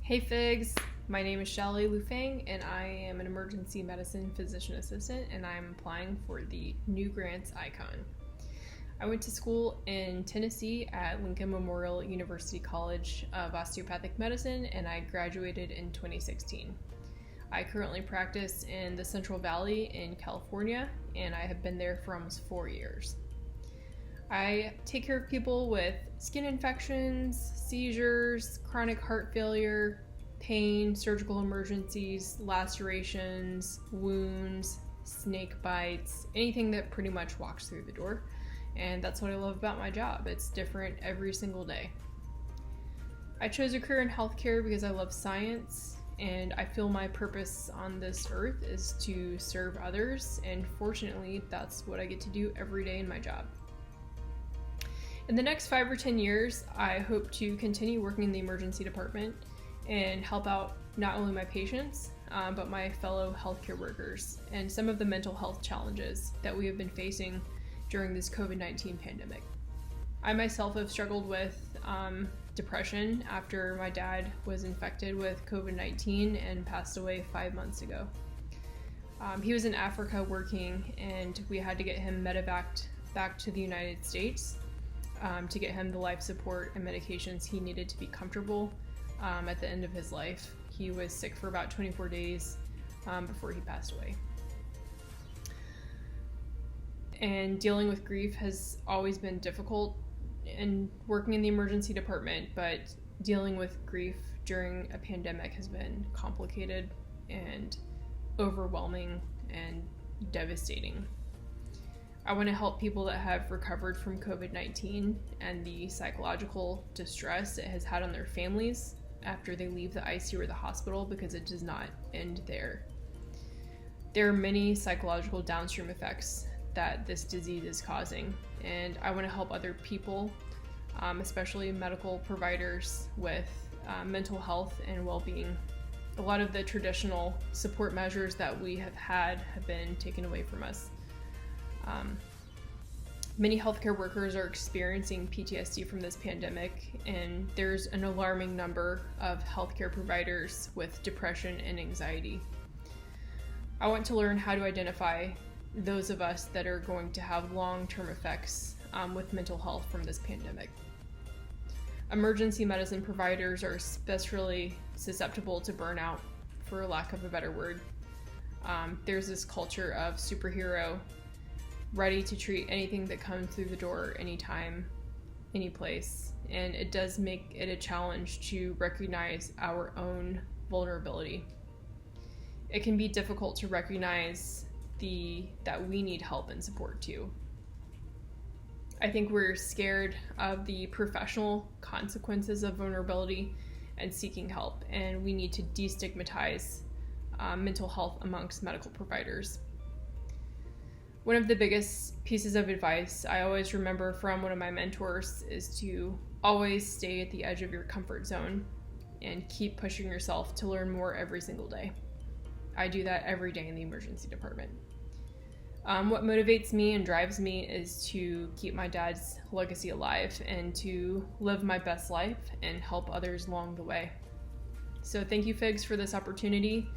Hey FIGS, my name is Shelly Lufang and I am an emergency medicine physician assistant and I'm applying for the New Grants Icon. I went to school in Tennessee at Lincoln Memorial University College of Osteopathic Medicine and I graduated in 2016. I currently practice in the Central Valley in California and I have been there for almost 4 years. I take care of people with skin infections, seizures, chronic heart failure, pain, surgical emergencies, lacerations, wounds, snake bites, anything that pretty much walks through the door. And that's what I love about my job. It's different every single day. I chose a career in healthcare because I love science and I feel my purpose on this earth is to serve others, and fortunately that's what I get to do every day in my job. In the next 5 or 10 years, I hope to continue working in the emergency department and help out not only my patients, but my fellow healthcare workers and some of the mental health challenges that we have been facing during this COVID-19 pandemic. I myself have struggled with depression after my dad was infected with COVID-19 and passed away 5 months ago. He was in Africa working and we had to get him medevaced back to the United States. To get him the life support and medications he needed to be comfortable at the end of his life. He was sick for about 24 days before he passed away. And dealing with grief has always been difficult in working in the emergency department, but dealing with grief during a pandemic has been complicated and overwhelming and devastating. I want to help people that have recovered from COVID-19 and the psychological distress it has had on their families after they leave the ICU or the hospital, because it does not end there. There are many psychological downstream effects that this disease is causing, and I want to help other people, especially medical providers, with mental health and well-being. A lot of the traditional support measures that we have had have been taken away from us. Many healthcare workers are experiencing PTSD from this pandemic, and there's an alarming number of healthcare providers with depression and anxiety. I want to learn how to identify those of us that are going to have long-term effects with mental health from this pandemic. Emergency medicine providers are especially susceptible to burnout, for lack of a better word. There's this culture of superhero, ready to treat anything that comes through the door, anytime, any place. And it does make it a challenge to recognize our own vulnerability. It can be difficult to recognize that we need help and support too. I think we're scared of the professional consequences of vulnerability and seeking help, and we need to destigmatize mental health amongst medical providers. One of the biggest pieces of advice I always remember from one of my mentors is to always stay at the edge of your comfort zone and keep pushing yourself to learn more every single day. I do that every day in the emergency department. What motivates me and drives me is to keep my dad's legacy alive and to live my best life and help others along the way. So thank you, FIGS, for this opportunity.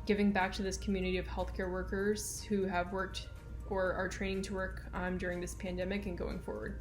Giving back to this community of healthcare workers who have worked or are training to work during this pandemic and going forward.